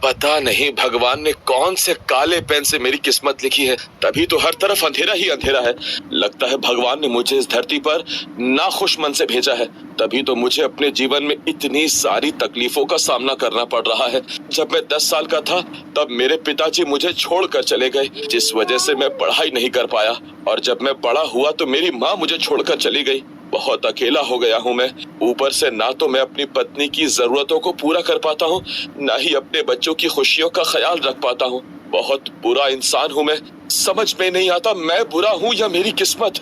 पता नहीं भगवान ने कौन से काले पेन से मेरी किस्मत लिखी है, तभी तो हर तरफ अंधेरा ही अंधेरा है। लगता है भगवान ने मुझे इस धरती पर नाखुश मन से भेजा है, तभी तो मुझे अपने जीवन में इतनी सारी तकलीफों का सामना करना पड़ रहा है। जब मैं 10 साल का था तब मेरे पिताजी मुझे छोड़कर चले गए, जिस वजह से मैं पढ़ाई नहीं कर पाया, और जब मैं बड़ा हुआ तो मेरी माँ मुझे छोड़कर चली गई। बहुत अकेला हो गया हूँ मैं। ऊपर से ना तो मैं अपनी पत्नी की जरूरतों को पूरा कर पाता हूँ, ना ही अपने बच्चों की खुशियों का ख्याल रख पाता हूँ। बहुत बुरा इंसान हूँ मैं। समझ में नहीं आता मैं बुरा हूँ या मेरी किस्मत।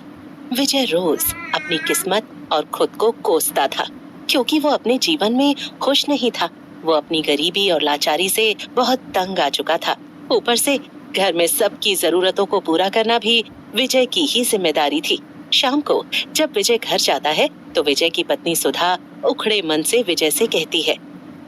विजय रोज अपनी किस्मत और खुद को कोसता था, क्योंकि वो अपने जीवन में खुश नहीं था। वो अपनी गरीबी और लाचारी से बहुत तंग आ चुका था। ऊपर से घर में सबकी जरूरतों को पूरा करना भी विजय की ही जिम्मेदारी थी। शाम को जब विजय घर जाता है तो विजय की पत्नी सुधा उखड़े मन से विजय से कहती है,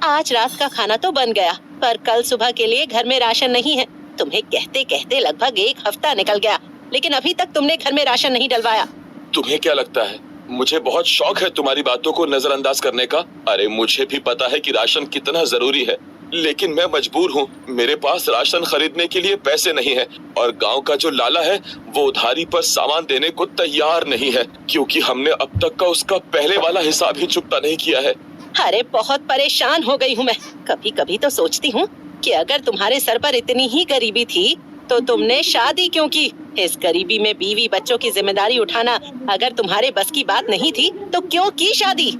आज रात का खाना तो बन गया, पर कल सुबह के लिए घर में राशन नहीं है। तुम्हें कहते कहते लगभग 1 हफ्ता निकल गया, लेकिन अभी तक तुमने घर में राशन नहीं डलवाया। तुम्हें क्या लगता है मुझे बहुत शौक है तुम्हारी बातों को नजरअंदाज करने का? अरे मुझे भी पता है कि राशन कितना जरूरी है, लेकिन मैं मजबूर हूँ। मेरे पास राशन खरीदने के लिए पैसे नहीं है, और गांव का जो लाला है वो उधारी पर सामान देने को तैयार नहीं है, क्योंकि हमने अब तक का उसका पहले वाला हिसाब ही चुकता नहीं किया है। अरे बहुत परेशान हो गई हूँ मैं। कभी कभी तो सोचती हूँ कि अगर तुम्हारे सर पर इतनी ही गरीबी थी तो तुमने शादी क्यों की? इस गरीबी में बीवी बच्चों की जिम्मेदारी उठाना अगर तुम्हारे बस की बात नहीं थी तो क्यों की शादी?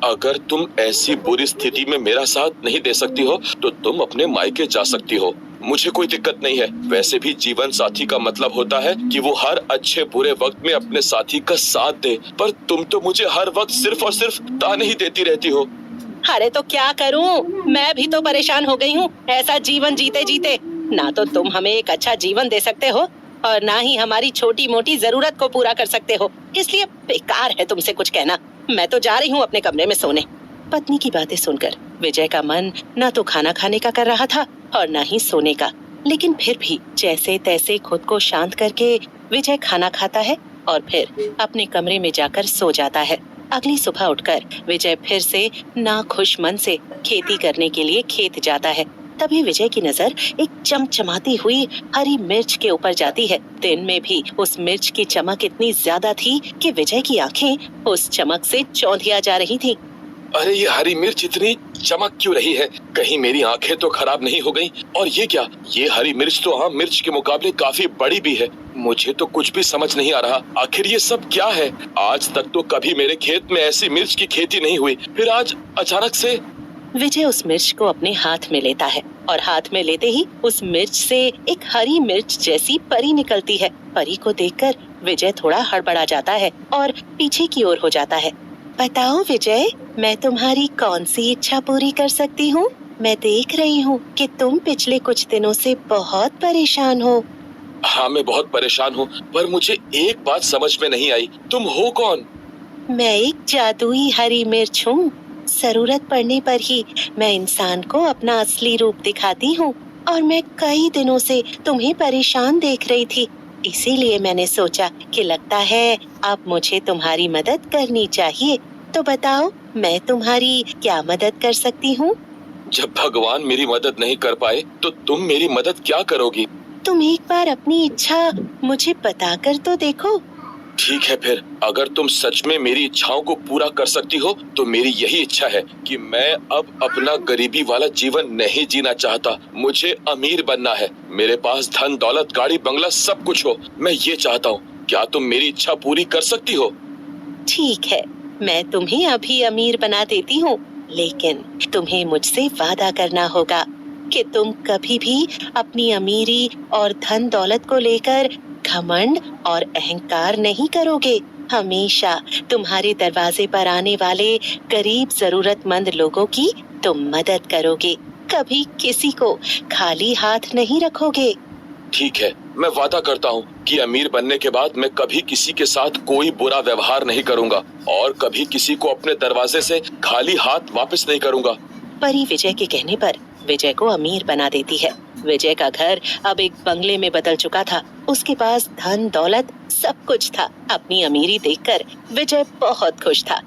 अगर तुम ऐसी बुरी स्थिति में मेरा साथ नहीं दे सकती हो तो तुम अपने मायके जा सकती हो, मुझे कोई दिक्कत नहीं है। वैसे भी जीवन साथी का मतलब होता है कि वो हर अच्छे बुरे वक्त में अपने साथी का साथ दे, पर तुम तो मुझे हर वक्त सिर्फ और सिर्फ ताने ही देती रहती हो। अरे तो क्या करूं? मैं भी तो परेशान हो गई हूँ ऐसा जीवन जीते जीते। ना तो तुम हमें एक अच्छा जीवन दे सकते हो और ना ही हमारी छोटी मोटी जरूरत को पूरा कर सकते हो, इसलिए बेकार है तुमसे कुछ कहना। मैं तो जा रही हूँ अपने कमरे में सोने। पत्नी की बातें सुनकर विजय का मन न तो खाना खाने का कर रहा था और न ही सोने का, लेकिन फिर भी जैसे तैसे खुद को शांत करके विजय खाना खाता है और फिर अपने कमरे में जाकर सो जाता है। अगली सुबह उठकर विजय फिर से नाखुश मन से खेती करने के लिए खेत जाता है। तभी विजय की नजर एक चमचमाती हुई हरी मिर्च के ऊपर जाती है। दिन में भी उस मिर्च की चमक इतनी ज्यादा थी कि विजय की आंखें उस चमक से चौंधिया जा रही थी। अरे ये हरी मिर्च इतनी चमक क्यों रही है? कहीं मेरी आंखें तो खराब नहीं हो गई? और ये क्या? ये हरी मिर्च तो आम मिर्च के मुकाबले काफी बड़ी भी है। मुझे तो कुछ भी समझ नहीं आ रहा, आखिर ये सब क्या है? आज तक तो कभी मेरे खेत में ऐसी मिर्च की खेती नहीं हुई, फिर आज अचानक से। विजय उस मिर्च को अपने हाथ में लेता है और हाथ में लेते ही उस मिर्च से एक हरी मिर्च जैसी परी निकलती है। परी को देखकर विजय थोड़ा हड़बड़ा जाता है और पीछे की ओर हो जाता है। बताओ विजय, मैं तुम्हारी कौन सी इच्छा पूरी कर सकती हूँ? मैं देख रही हूँ कि तुम पिछले कुछ दिनों से बहुत परेशान हो। हाँ मैं बहुत परेशान हूँ, पर मुझे एक बात समझ में नहीं आई, तुम हो कौन? मैं एक जादुई हरी मिर्च हूँ। जरूरत पड़ने पर ही मैं इंसान को अपना असली रूप दिखाती हूँ, और मैं कई दिनों से तुम्हें परेशान देख रही थी, इसीलिए मैंने सोचा कि लगता है अब मुझे तुम्हारी मदद करनी चाहिए। तो बताओ मैं तुम्हारी क्या मदद कर सकती हूँ? जब भगवान मेरी मदद नहीं कर पाए तो तुम मेरी मदद क्या करोगी? तुम एक बार अपनी इच्छा मुझे बताकर तो देखो। ठीक है, फिर अगर तुम सच में मेरी इच्छाओं को पूरा कर सकती हो तो मेरी यही इच्छा है कि मैं अब अपना गरीबी वाला जीवन नहीं जीना चाहता। मुझे अमीर बनना है, मेरे पास धन दौलत गाड़ी बंगला सब कुछ हो, मैं ये चाहता हूँ। क्या तुम मेरी इच्छा पूरी कर सकती हो? ठीक है, मैं तुम्हें अभी अमीर बना देती हूँ, लेकिन तुम्हें मुझसे वादा करना होगा कि तुम कभी भी अपनी अमीरी और धन दौलत को लेकर घमंड और अहंकार नहीं करोगे। हमेशा तुम्हारे दरवाजे पर आने वाले गरीब जरूरतमंद लोगों की तुम मदद करोगे, कभी किसी को खाली हाथ नहीं रखोगे। ठीक है, मैं वादा करता हूँ कि अमीर बनने के बाद मैं कभी किसी के साथ कोई बुरा व्यवहार नहीं करूँगा और कभी किसी को अपने दरवाजे से खाली हाथ वापस नहीं करूँगा। परी विजय के कहने पर विजय को अमीर बना देती है। विजय का घर अब एक बंगले में बदल चुका था। उसके पास धन दौलत सब कुछ था। अपनी अमीरी देखकर विजय बहुत खुश था।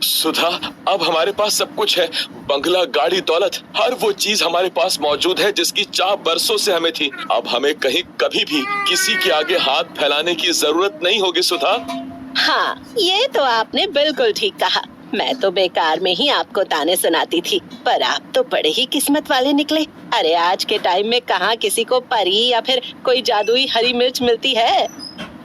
सुधा, अब हमारे पास सब कुछ है। बंगला, गाड़ी, दौलत, हर वो चीज हमारे पास मौजूद है जिसकी चाह बरसों से हमें थी। अब हमें कहीं कभी भी किसी के आगे हाथ फैलाने की जरूरत नहीं होगी सुधा। हाँ, ये तो आपने बिल्कुल ठीक कहा। मैं तो बेकार में ही आपको ताने सुनाती थी, पर आप तो बड़े ही किस्मत वाले निकले। अरे आज के टाइम में कहाँ किसी को परी या फिर कोई जादुई हरी मिर्च मिलती है।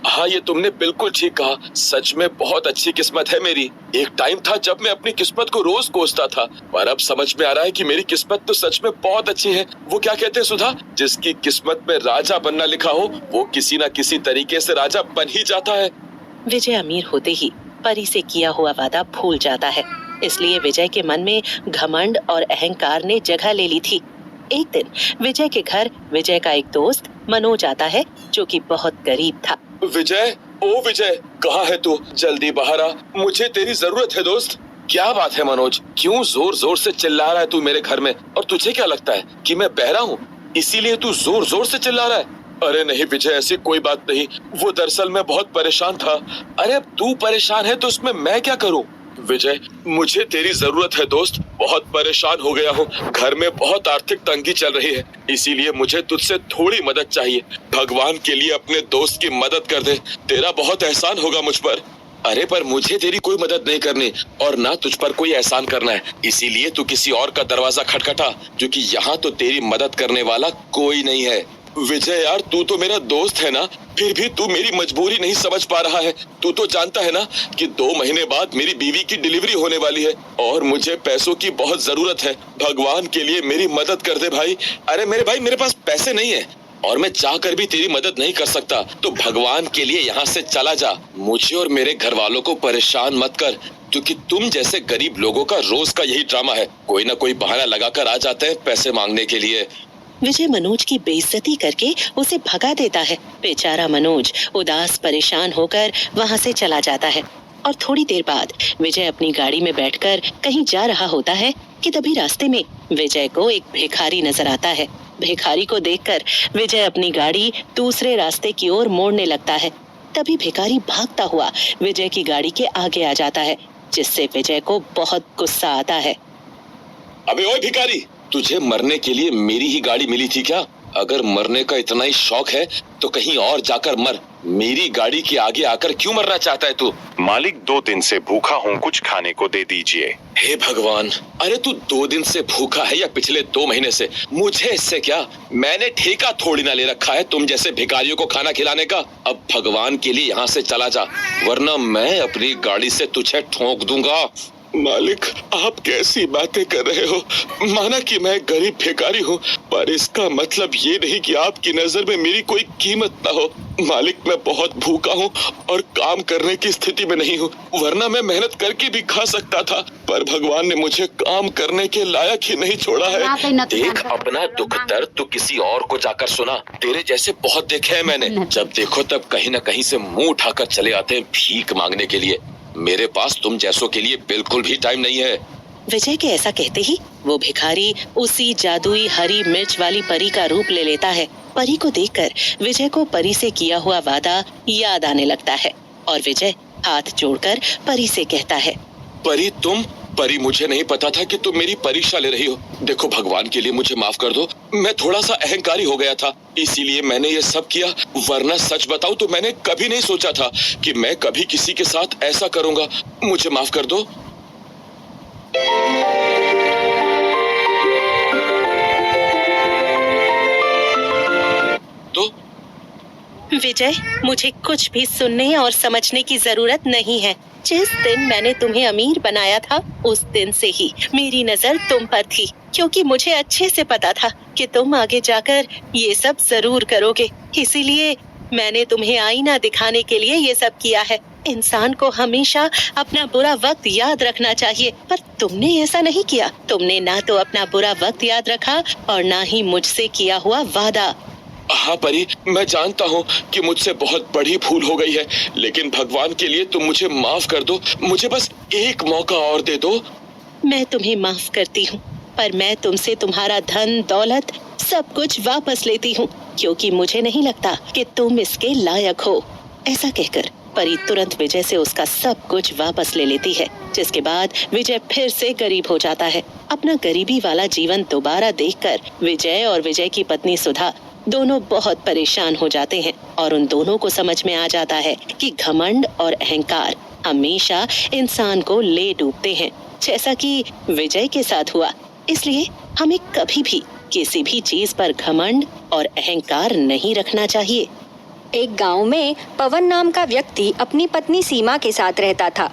हाँ, ये तुमने बिल्कुल ठीक कहा। सच में बहुत अच्छी किस्मत है मेरी। एक टाइम था जब मैं अपनी किस्मत को रोज कोसता था, पर अब समझ में आ रहा है कि मेरी किस्मत तो सच में बहुत अच्छी है। वो क्या कहते हैं सुधा, जिसकी किस्मत में राजा बनना लिखा हो वो किसी न किसी तरीके से राजा बन ही जाता है। विजय अमीर होते ही परी से किया हुआ वादा भूल जाता है, इसलिए विजय के मन में घमंड और अहंकार ने जगह ले ली थी। एक दिन विजय के घर विजय का एक दोस्त मनोज आता है, जो कि बहुत गरीब था। विजय, ओ विजय, कहाँ है तू? जल्दी बाहर आ, मुझे तेरी जरूरत है दोस्त। क्या बात है मनोज, क्यों जोर जोर से चिल्ला रहा है तू मेरे घर में? और तुझे क्या लगता है कि मैं बहरा हूँ इसीलिए तू जोर जोर से चिल्ला रहा है? अरे नहीं विजय, ऐसी कोई बात नहीं। वो दरअसल मैं बहुत परेशान था। अरे अब तू परेशान है तो उसमें मैं क्या करूँ? विजय, मुझे तेरी जरूरत है दोस्त। बहुत परेशान हो गया हूँ, घर में बहुत आर्थिक तंगी चल रही है, इसीलिए मुझे तुझसे थोड़ी मदद चाहिए। भगवान के लिए अपने दोस्त की मदद कर दे, तेरा बहुत एहसान होगा मुझ पर। अरे पर मुझे तेरी कोई मदद नहीं करनी और ना तुझ पर कोई एहसान करना है, इसीलिए तू किसी और का दरवाजा खटखटा, क्योंकि यहाँ तो तेरी मदद करने वाला कोई नहीं है। विजय यार, तू तो मेरा दोस्त है ना, फिर भी तू मेरी मजबूरी नहीं समझ पा रहा है। तू तो जानता है ना कि 2 महीने बाद मेरी बीवी की डिलीवरी होने वाली है और मुझे पैसों की बहुत जरूरत है। भगवान के लिए मेरी मदद कर दे भाई। अरे मेरे भाई, मेरे पास पैसे नहीं है और मैं चाह कर भी तेरी मदद नहीं कर सकता, तो भगवान के लिए यहाँ से चला जा। मुझे और मेरे घर वालों को परेशान मत कर, क्योंकि तुम जैसे गरीब लोगों का रोज का यही ड्रामा है, कोई ना कोई बहाना लगाकर आ जाते हैं पैसे मांगने के लिए। विजय मनोज की बेइज्जती करके उसे भगा देता है। बेचारा मनोज उदास परेशान होकर वहाँ से चला जाता है और थोड़ी देर बाद विजय अपनी गाड़ी में बैठकर कहीं जा रहा होता है कि तभी रास्ते में विजय को एक भिखारी नजर आता है। भिखारी को देखकर विजय अपनी गाड़ी दूसरे रास्ते की ओर मोड़ने लगता है। तभी भिखारी भागता हुआ विजय की गाड़ी के आगे आ जाता है, जिससे विजय को बहुत गुस्सा आता है। अबे ओए भिखारी, तुझे मरने के लिए मेरी ही गाड़ी मिली थी क्या? अगर मरने का इतना ही शौक है तो कहीं और जाकर मर, मेरी गाड़ी के आगे आकर क्यों मरना चाहता है तू? मालिक, 2 दिन से भूखा हूँ, कुछ खाने को दे दीजिए। हे भगवान, अरे तू 2 दिन से भूखा है या पिछले 2 महीने से, मुझे इससे क्या? मैंने ठेका थोड़ी ना ले रखा है तुम जैसे भिखारियों को खाना खिलाने का। अब भगवान के लिए यहाँ से चला जा, वरना मैं अपनी गाड़ी से तुझे ठोक दूंगा। मालिक, आप कैसी बातें कर रहे हो? माना कि मैं गरीब भिखारी हूँ, पर इसका मतलब ये नहीं कि आपकी नजर में मेरी कोई कीमत ना हो। मालिक, मैं बहुत भूखा हूँ और काम करने की स्थिति में नहीं हूँ, वरना मैं मेहनत करके भी खा सकता था, पर भगवान ने मुझे काम करने के लायक ही नहीं छोड़ा है। देख, अपना दुख दर्द तो किसी और को जाकर सुना, तेरे जैसे बहुत देखे हैं मैंने। जब देखो तब कहीं न कहीं से मुंह उठाकर चले आते हैं भीख मांगने के लिए। मेरे पास तुम जैसों के लिए बिल्कुल भी टाइम नहीं है। विजय के ऐसा कहते ही वो भिखारी उसी जादुई हरी मिर्च वाली परी का रूप ले लेता है। परी को देखकर विजय को परी से किया हुआ वादा याद आने लगता है और विजय हाथ जोड़कर परी से कहता है, परी तुम? परी, मुझे नहीं पता था कि तुम मेरी परीक्षा ले रही हो। देखो, भगवान के लिए मुझे माफ कर दो, मैं थोड़ा सा अहंकारी हो गया था, इसीलिए मैंने ये सब किया, वरना सच बताऊं तो मैंने कभी नहीं सोचा था कि मैं कभी किसी के साथ ऐसा करूंगा। मुझे माफ कर दो। तो विजय, मुझे कुछ भी सुनने और समझने की जरूरत नहीं है। जिस दिन मैंने तुम्हें अमीर बनाया था उस दिन से ही मेरी नजर तुम पर थी, क्योंकि मुझे अच्छे से पता था कि तुम आगे जाकर ये सब जरूर करोगे। इसीलिए मैंने तुम्हें आईना दिखाने के लिए ये सब किया है। इंसान को हमेशा अपना बुरा वक्त याद रखना चाहिए, पर तुमने ऐसा नहीं किया। तुमने ना तो अपना बुरा वक्त याद रखा और ना ही मुझसे किया हुआ वादा। हाँ परी, मैं जानता हूँ कि मुझसे बहुत बड़ी भूल हो गई है, लेकिन भगवान के लिए तुम मुझे माफ कर दो। मुझे बस एक मौका और दे दो। मैं तुम्हें माफ करती हूँ, पर मैं तुमसे तुम्हारा धन दौलत सब कुछ वापस लेती हूँ, क्योंकि मुझे नहीं लगता कि तुम इसके लायक हो। ऐसा कहकर परी तुरंत विजय से उसका सब कुछ वापस ले लेती है, जिसके बाद विजय फिर से गरीब हो जाता है। अपना गरीबी वाला जीवन दोबारा देखकर विजय और विजय की पत्नी सुधा दोनों बहुत परेशान हो जाते हैं और उन दोनों को समझ में आ जाता है कि घमंड और अहंकार हमेशा इंसान को ले डूबते हैं, जैसा कि विजय के साथ हुआ। इसलिए हमें कभी भी किसी भी चीज पर घमंड और अहंकार नहीं रखना चाहिए। एक गांव में पवन नाम का व्यक्ति अपनी पत्नी सीमा के साथ रहता था।